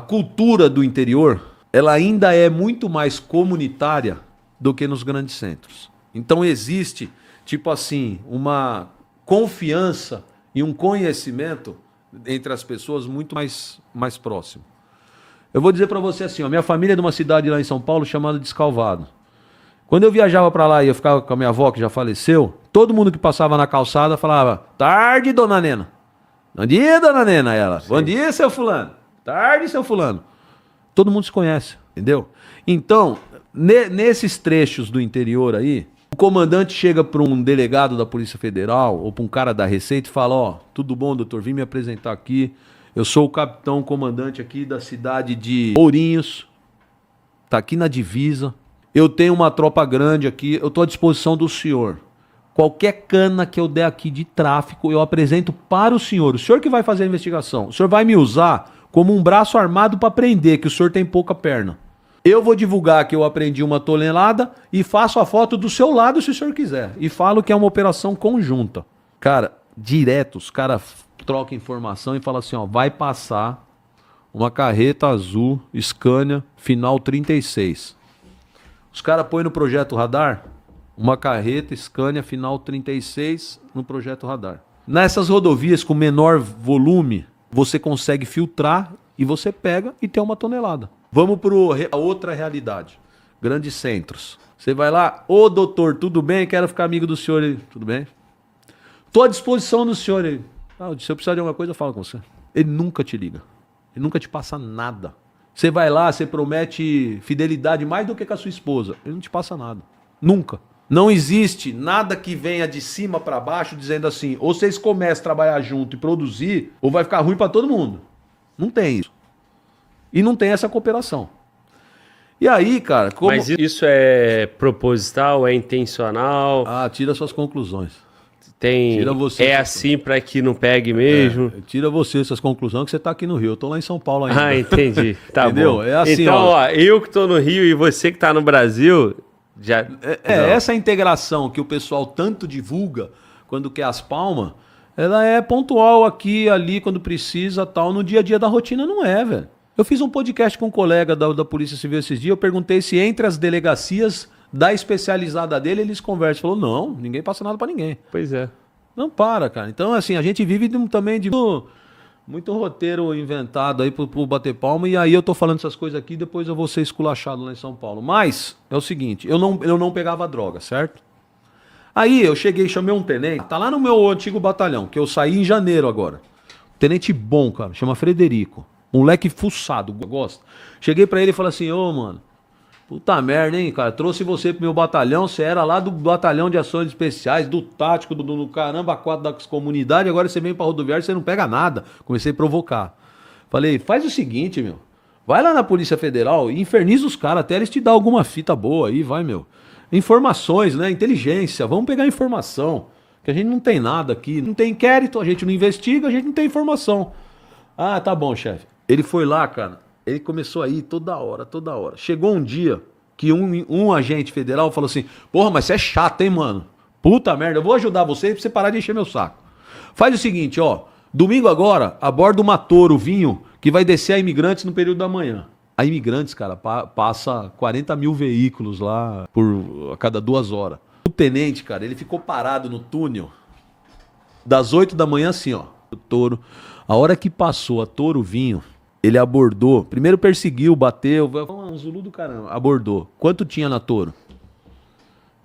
cultura do interior, ela ainda é muito mais comunitária do que nos grandes centros. Então existe, tipo assim, uma confiança e um conhecimento entre as pessoas muito mais próximo. Eu vou dizer pra você assim, ó, minha família é de uma cidade lá em São Paulo chamada Descalvado. Quando eu viajava pra lá e eu ficava com a minha avó que já faleceu, todo mundo que passava na calçada falava: "Tarde, dona Nena." "Bom dia, dona Nena." Ela: "Bom dia, seu fulano." "Tarde, seu fulano." Todo mundo se conhece, entendeu? Então, nesses trechos do interior aí, o comandante chega para um delegado da Polícia Federal ou para um cara da Receita e fala: "Ó, tudo bom, doutor? Vim me apresentar aqui. Eu sou o capitão comandante aqui da cidade de Ourinhos. Tá aqui na divisa. Eu tenho uma tropa grande aqui. Eu tô à disposição do senhor. Qualquer cana que eu der aqui de tráfico, eu apresento para o senhor. O senhor que vai fazer a investigação. O senhor vai me usar como um braço armado para prender, que o senhor tem pouca perna. Eu vou divulgar que eu aprendi uma tonelada e faço a foto do seu lado se o senhor quiser. E falo que é uma operação conjunta." Cara, direto, os caras trocam informação e falam assim, ó, vai passar uma carreta azul, Scania, final 36. Os caras põem no projeto radar uma carreta Scania, final 36, no projeto radar. Nessas rodovias com menor volume, você consegue filtrar e você pega e tem uma tonelada. Vamos para a outra realidade. Grandes centros. Você vai lá, ô doutor, tudo bem? Quero ficar amigo do senhor. Ele, tudo bem? Estou à disposição do senhor. Ele, se eu precisar de alguma coisa, eu falo com você. Ele nunca te liga. Ele nunca te passa nada. Você vai lá, você promete fidelidade mais do que com a sua esposa. Ele não te passa nada. Nunca. Não existe nada que venha de cima para baixo dizendo assim, ou vocês começam a trabalhar junto e produzir, ou vai ficar ruim para todo mundo. Não tem isso. E não tem essa cooperação. E aí, cara... Mas isso é proposital, é intencional? Ah, tira suas conclusões. Tem... Tira você, é assim para que não pegue mesmo? Tira você essas conclusões que você tá aqui no Rio. Eu tô lá em São Paulo ainda. Ah, entendi. Tá Entendeu? bom. É assim, então, ó, eu que tô no Rio e você que tá no Brasil... Já... Essa integração que o pessoal tanto divulga quando quer as palmas, ela é pontual aqui, ali, quando precisa, tal. No dia a dia da rotina não é, velho. Eu fiz um podcast com um colega da Polícia Civil esses dias, eu perguntei se entre as delegacias da especializada dele eles conversam. Falou, não, ninguém passa nada pra ninguém. Pois é. Não para, cara. Então, assim, a gente vive também de muito roteiro inventado aí pro bater palma, e aí eu tô falando essas coisas aqui, depois eu vou ser esculachado lá em São Paulo. Mas, é o seguinte, eu não pegava droga, certo? Aí eu cheguei, chamei um tenente, tá lá no meu antigo batalhão, que eu saí em janeiro agora. Tenente bom, cara, chama Frederico. Moleque fuçado, gosta. Cheguei pra ele e falei assim, ô, mano, puta merda, hein, cara, trouxe você pro meu batalhão, você era lá do batalhão de ações especiais, do tático, do caramba, 4 das comunidades, agora você vem pra rodoviária e você não pega nada. Comecei a provocar. Falei, faz o seguinte, meu, vai lá na Polícia Federal e inferniza os caras até eles te dar alguma fita boa aí, vai, meu. Informações, né, inteligência, vamos pegar informação, que a gente não tem nada aqui, não tem inquérito, a gente não investiga, a gente não tem informação. Ah, tá bom, chefe. Ele foi lá, cara, ele começou a ir toda hora, toda hora. Chegou um dia que um agente federal falou assim, porra, mas você é chato, hein, mano? Puta merda, eu vou ajudar você pra você parar de encher meu saco. Faz o seguinte, ó, domingo agora, aborda uma Toro Vinho que vai descer a Imigrantes no período da manhã. A Imigrantes, cara, passa 40 mil veículos lá a cada 2 horas. O tenente, cara, ele ficou parado no túnel das 8 da manhã assim, ó, o Toro. A hora que passou a Toro Vinho, ele abordou, primeiro perseguiu, bateu, um Zulu do caramba, abordou. Quanto tinha na Toro?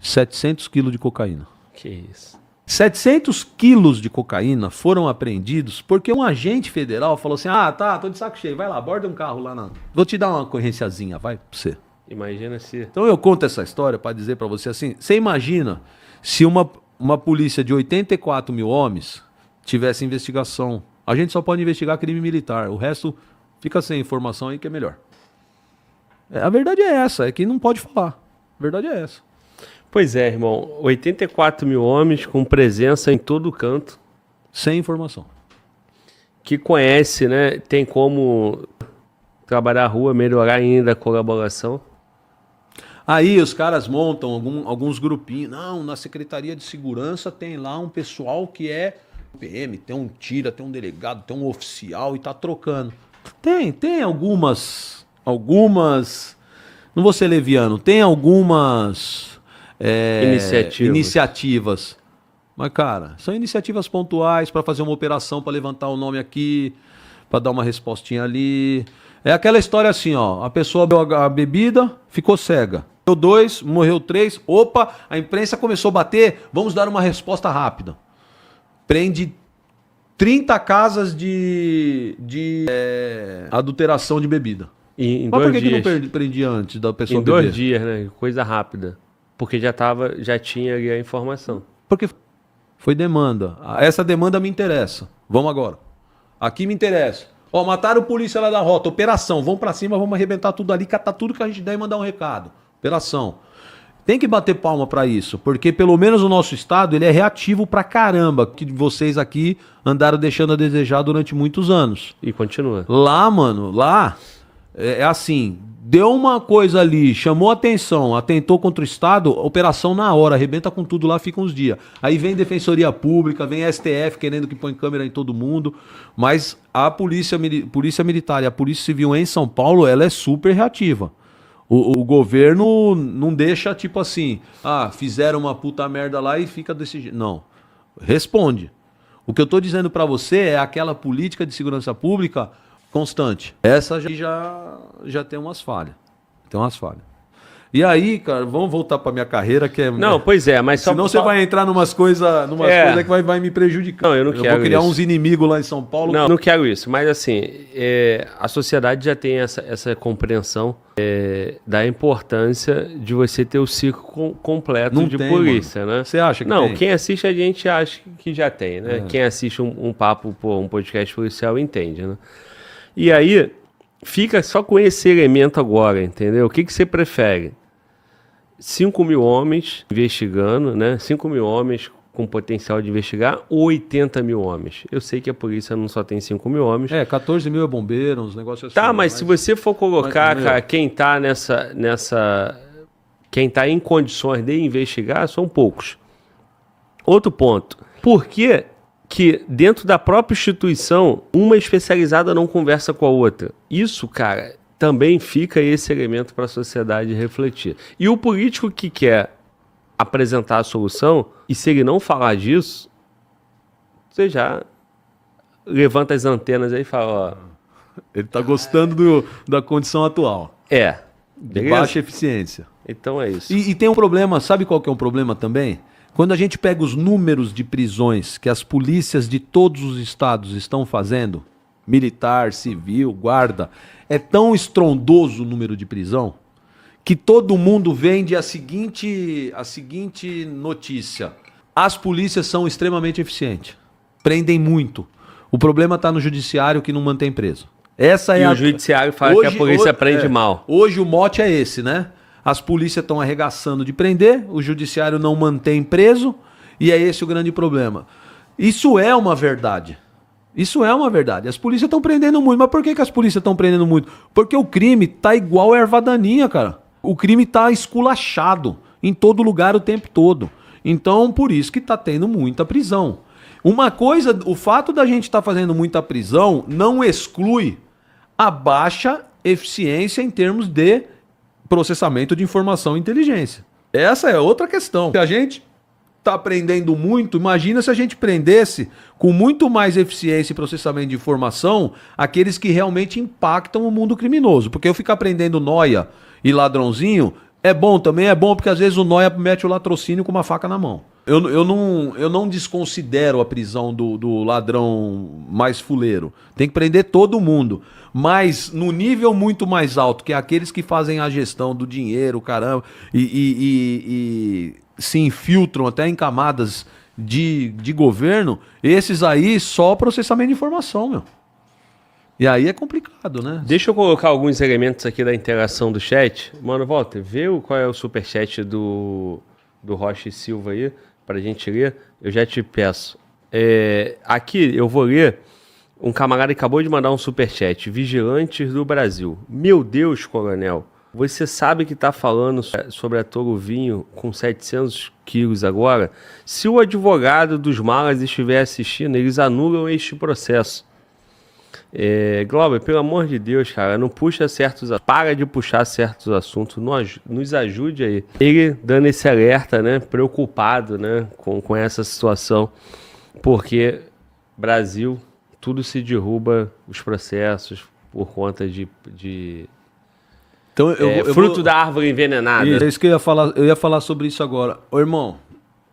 700 quilos de cocaína. Que isso. 700 quilos de cocaína foram apreendidos porque um agente federal falou assim, ah, tá, tô de saco cheio, vai lá, aborda um carro lá na... Vou te dar uma ocorrênciazinha, vai, pra você. Imagina se... Então eu conto essa história para dizer para você assim, você imagina se uma polícia de 84 mil homens tivesse investigação. A gente só pode investigar crime militar, o resto... Fica sem informação aí que é melhor. A verdade é essa, é que não pode falar. A verdade é essa. Pois é, irmão. 84 mil homens com presença em todo canto. Sem informação. Que conhece, né? Tem como trabalhar a rua, melhorar ainda a colaboração. Aí os caras montam alguns grupinhos. Não, na Secretaria de Segurança tem lá um pessoal que é PM, tem um tira, tem um delegado, tem um oficial e tá trocando. Tem algumas, não vou ser leviano, tem algumas iniciativas. Mas, cara, são iniciativas pontuais para fazer uma operação, para levantar o nome aqui, para dar uma respostinha ali. É aquela história assim, ó, a pessoa bebeu a bebida, ficou cega. Morreu 2, morreu 3, opa, a imprensa começou a bater, vamos dar uma resposta rápida. Prende 30 casas de adulteração de bebida. Mas por que não prendia antes da pessoa beber? Em 2 dias, né? Coisa rápida. Porque já tinha ali a informação. Porque foi demanda. Essa demanda me interessa. Vamos agora. Aqui me interessa. Ó, mataram o polícia lá da rota. Operação. Vamos pra cima, vamos arrebentar tudo ali, catar tudo que a gente der e mandar um recado. Operação. Tem que bater palma pra isso, porque pelo menos o nosso estado ele é reativo pra caramba, que vocês aqui andaram deixando a desejar durante muitos anos. E continua. Lá, mano, lá é assim, deu uma coisa ali, chamou atenção, atentou contra o estado, operação na hora, arrebenta com tudo lá, fica uns dias. Aí vem Defensoria Pública, vem STF querendo que põe câmera em todo mundo, mas a Polícia Militar e a Polícia Civil em São Paulo, ela é super reativa. O governo não deixa, tipo assim, fizeram uma puta merda lá e fica desse jeito. Não. Responde. O que eu tô dizendo pra você é aquela política de segurança pública constante. Essa já tem umas falhas. E aí, cara, vamos voltar pra minha carreira, que é... Não, pois é, mas só... Senão você vai entrar numas coisas que vai me prejudicar. Não, eu não quero vou criar isso. uns inimigos lá em São Paulo. Não quero isso. Mas assim, a sociedade já tem essa compreensão da importância de você ter o ciclo completo Não de tem, polícia, né? Você acha que não, tem? quem assiste a gente acha que já tem, né? Quem assiste um papo, um podcast policial entende, né? E aí, fica só com esse elemento agora, entendeu? O que você prefere? 5 mil homens investigando, né? 5 mil homens com potencial de investigar ou 80 mil homens? Eu sei que a polícia não só tem 5 mil homens. 14 mil é bombeiro, uns negócios assim. Tá, mas se você for colocar, cara, quem tá quem tá em condições de investigar, são poucos. Outro ponto. Por que dentro da própria instituição, uma especializada não conversa com a outra? Isso, cara, também fica esse elemento para a sociedade refletir. E o político que quer apresentar a solução, e se ele não falar disso, você já levanta as antenas aí e fala, ó... Ele tá gostando da condição atual. De baixa eficiência. Então é isso. E tem um problema, sabe qual que é um problema também? Quando a gente pega os números de prisões que as polícias de todos os estados estão fazendo, militar, civil, guarda, é tão estrondoso o número de prisão que todo mundo vende a seguinte notícia. As polícias são extremamente eficientes. Prendem muito. O problema está no judiciário que não mantém preso. O judiciário fala que a polícia prende mal. Hoje o mote é esse, né? As polícias estão arregaçando de prender, o judiciário não mantém preso, e é esse o grande problema. Isso é uma verdade. Isso é uma verdade. As polícias estão prendendo muito. Mas por que as polícias estão prendendo muito? Porque o crime tá igual a erva daninha, cara. O crime tá esculachado em todo lugar o tempo todo. Então, por isso que tá tendo muita prisão. Uma coisa, o fato da gente estar fazendo muita prisão não exclui a baixa eficiência em termos de processamento de informação e inteligência. Essa é outra questão. Se a gente está prendendo muito, imagina se a gente prendesse com muito mais eficiência e processamento de informação aqueles que realmente impactam o mundo criminoso. Porque eu ficar prendendo nóia e ladrãozinho é bom também, é bom porque às vezes o nóia mete o latrocínio com uma faca na mão. Eu não desconsidero a prisão do ladrão mais fuleiro. Tem que prender todo mundo. Mas no nível muito mais alto, que é aqueles que fazem a gestão do dinheiro, caramba, e se infiltram até em camadas de governo, esses aí só processamento de informação, meu. E aí é complicado, né? Deixa eu colocar alguns elementos aqui da interação do chat. Mano, Walter, vê qual é o superchat do Rocha e Silva aí, pra gente ler. Eu já te peço. Aqui eu vou ler. Um camarada acabou de mandar um superchat. Vigilantes do Brasil. Meu Deus, coronel. Você sabe que tá falando sobre a Toro Vinho com 700 quilos agora? Se o advogado dos malas estiver assistindo, eles anulam este processo. Glauber, pelo amor de Deus, cara, não puxa para de puxar certos assuntos, nos ajude aí. Ele dando esse alerta, né, preocupado, né, com essa situação, porque Brasil, tudo se derruba, os processos por conta de então, fruto da árvore envenenada. É isso que eu ia falar sobre isso agora. Ô, irmão,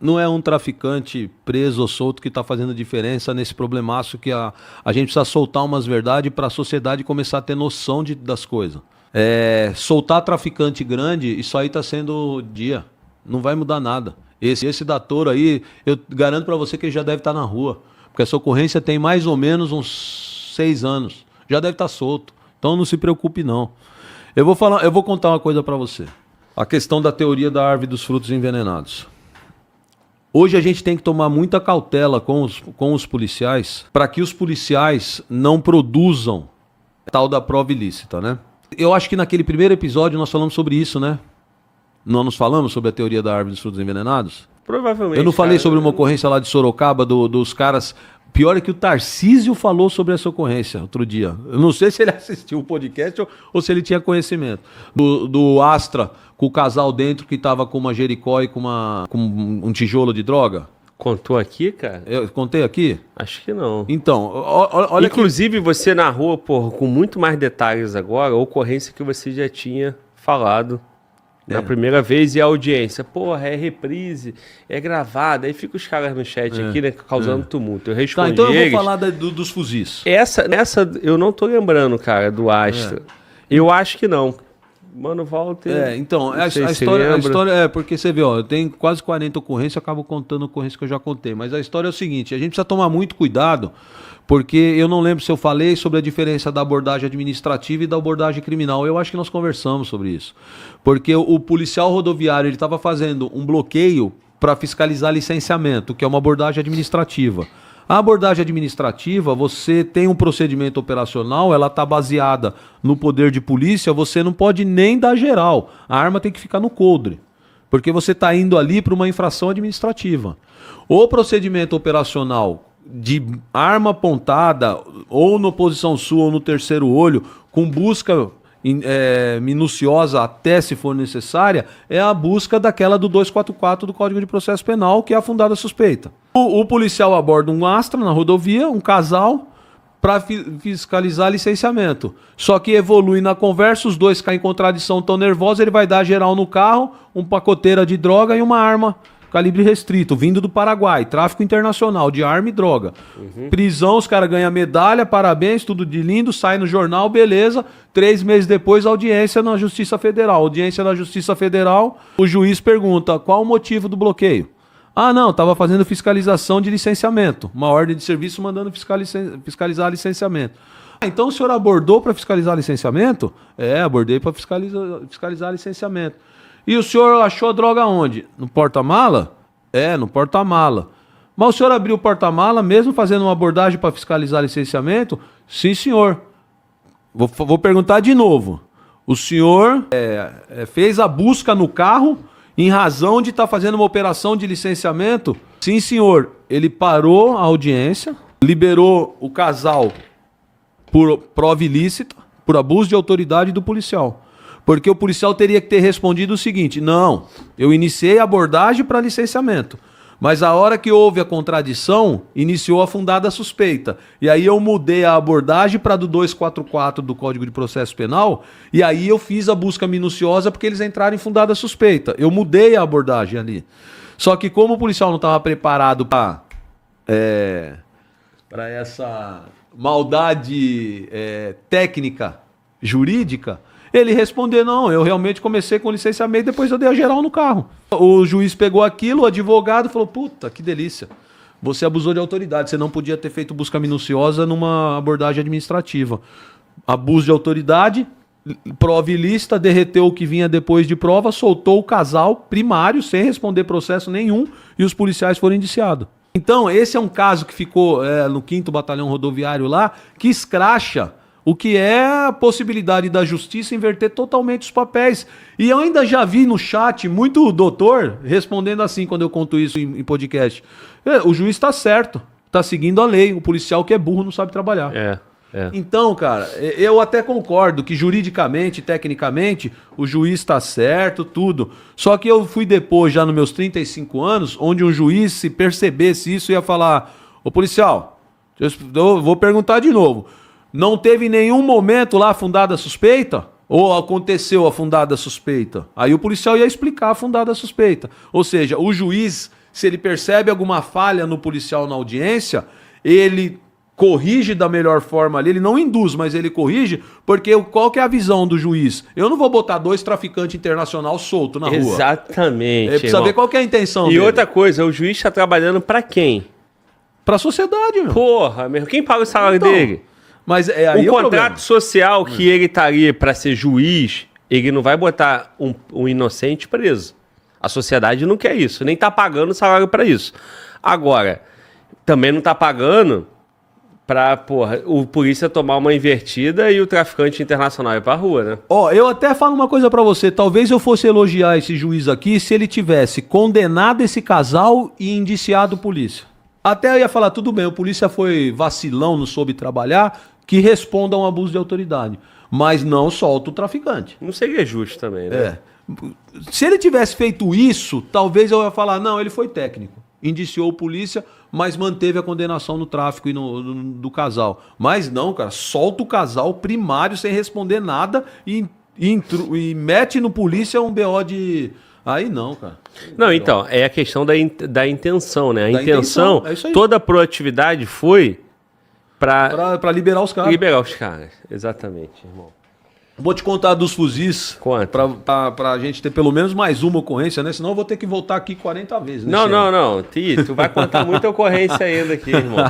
não é um traficante preso ou solto que está fazendo diferença nesse problemaço que a gente precisa soltar umas verdades para a sociedade começar a ter noção das coisas. Soltar traficante grande, isso aí está sendo dia. Não vai mudar nada. Esse da Toro aí, eu garanto para você que ele já deve estar na rua. Porque essa ocorrência tem mais ou menos uns 6 anos. Já deve estar solto. Então não se preocupe não. Eu vou contar uma coisa para você. A questão da teoria da árvore dos frutos envenenados. Hoje a gente tem que tomar muita cautela com os policiais para que os policiais não produzam tal da prova ilícita, né? Eu acho que naquele primeiro episódio nós falamos sobre isso, né? Não nos falamos sobre a teoria da árvore dos frutos envenenados? Provavelmente. Eu não falei sobre uma ocorrência lá de Sorocaba dos caras... Pior é que o Tarcísio falou sobre essa ocorrência outro dia. Eu não sei se ele assistiu o podcast ou se ele tinha conhecimento. Do Astra, com o casal dentro que tava com uma Jericó e com um tijolo de droga. Contou aqui, cara? Eu contei aqui? Acho que não. Então, olha. Inclusive, você narrou, com muito mais detalhes agora, a ocorrência que você já tinha falado Na primeira vez e a audiência, porra, é reprise, é gravada, aí fica os caras no chat aqui, né, causando tumulto. Eu respondi então eu vou eles. falar dos fuzis. Nessa eu não tô lembrando, cara, do Astra. Eu acho que não. Mano, Walter... Então, a história é porque você vê, ó, eu tenho quase 40 ocorrências, eu acabo contando ocorrências que eu já contei, mas a história é o seguinte, a gente precisa tomar muito cuidado, porque eu não lembro se eu falei sobre a diferença da abordagem administrativa e da abordagem criminal, eu acho que nós conversamos sobre isso, porque o policial rodoviário, ele estava fazendo um bloqueio para fiscalizar licenciamento, que é uma abordagem administrativa. A abordagem administrativa, você tem um procedimento operacional, ela está baseada no poder de polícia, você não pode nem dar geral. A arma tem que ficar no coldre, porque você está indo ali para uma infração administrativa. O procedimento operacional de arma apontada, ou na posição sua ou no terceiro olho, com busca minuciosa até se for necessária, é a busca daquela do 244 do Código de Processo Penal, que é a fundada suspeita. O policial aborda um Astra na rodovia, um casal, para fiscalizar licenciamento. Só que evolui na conversa, os dois caem em contradição, tão nervosos, ele vai dar geral no carro, um pacoteira de droga e uma arma calibre restrito, vindo do Paraguai, tráfico internacional de arma e droga. Prisão, os caras ganham medalha, parabéns, tudo de lindo, sai no jornal, beleza. 3 meses depois, audiência na Justiça Federal. Audiência na Justiça Federal, o juiz pergunta, qual o motivo do bloqueio? Ah, não, estava fazendo fiscalização de licenciamento. Uma ordem de serviço mandando fiscalizar licenciamento. Ah, então o senhor abordou para fiscalizar licenciamento? É, abordei para fiscalizar licenciamento. E o senhor achou a droga onde? No porta-mala? É, no porta-mala. Mas o senhor abriu o porta-mala mesmo fazendo uma abordagem para fiscalizar licenciamento? Sim, senhor. Vou perguntar de novo. O senhor fez a busca no carro em razão de estar fazendo uma operação de licenciamento? Sim, senhor. Ele parou a audiência, liberou o casal por prova ilícita, por abuso de autoridade do policial. Porque o policial teria que ter respondido o seguinte, não, eu iniciei a abordagem para licenciamento, mas a hora que houve a contradição, iniciou a fundada suspeita. E aí eu mudei a abordagem para do 244 do Código de Processo Penal, e aí eu fiz a busca minuciosa porque eles entraram em fundada suspeita. Eu mudei a abordagem ali. Só que como o policial não estava preparado para essa maldade técnica, jurídica, ele respondeu, não, eu realmente comecei com licenciamento, depois eu dei a geral no carro. O juiz pegou aquilo, o advogado falou, puta, que delícia. Você abusou de autoridade, você não podia ter feito busca minuciosa numa abordagem administrativa. Abuso de autoridade, prova ilícita, derreteu o que vinha depois de prova, soltou o casal primário, sem responder processo nenhum, e os policiais foram indiciados. Então, esse é um caso que ficou no 5º Batalhão Rodoviário lá, que escracha o que é a possibilidade da justiça inverter totalmente os papéis. E eu ainda já vi no chat muito doutor respondendo assim, quando eu conto isso em podcast. O juiz está certo, está seguindo a lei. O policial que é burro não sabe trabalhar. Então, cara, eu até concordo que juridicamente, tecnicamente, o juiz está certo, tudo. Só que eu fui depois, já nos meus 35 anos, onde um juiz, se percebesse isso, ia falar, ô policial, eu vou perguntar de novo. Não teve nenhum momento lá fundada suspeita? Ou aconteceu a fundada suspeita? Aí o policial ia explicar a fundada suspeita. Ou seja, o juiz, se ele percebe alguma falha no policial na audiência, ele corrige da melhor forma ali, ele não induz, mas ele corrige, porque qual que é a visão do juiz? Eu não vou botar 2 traficantes internacionais soltos na rua. Exatamente. Ele precisa ver qual que é a intenção dele. Outra coisa, o juiz está trabalhando para quem? Para a sociedade, meu. Porra, meu. Quem paga o salário dele? Mas aí o contrato social que ele estaria para ser juiz, ele não vai botar um inocente preso. A sociedade não quer isso, nem está pagando salário para isso. Agora, também não está pagando para o polícia tomar uma invertida e o traficante internacional ir para a rua, né? Eu até falo uma coisa para você, talvez eu fosse elogiar esse juiz aqui se ele tivesse condenado esse casal e indiciado a polícia. Até eu ia falar, tudo bem, o polícia foi vacilão, não soube trabalhar, que responda a um abuso de autoridade. Mas não solta o traficante. Não seria justo também, né? Se ele tivesse feito isso, talvez eu ia falar, não, ele foi técnico. Indiciou a polícia, mas manteve a condenação no tráfico e do casal. Mas não, cara, solta o casal primário sem responder nada e e mete no polícia um BO de... Aí não, cara. Não, então, é a questão da intenção, né? A intenção, é isso aí. toda a proatividade foi Pra liberar os caras. liberar os caras. Exatamente, irmão. Vou te contar dos fuzis. Conta. Pra gente ter pelo menos mais uma ocorrência, né? Senão eu vou ter que voltar aqui 40 vezes. Né, Não. Tu vai contar muita ocorrência ainda aqui, irmão.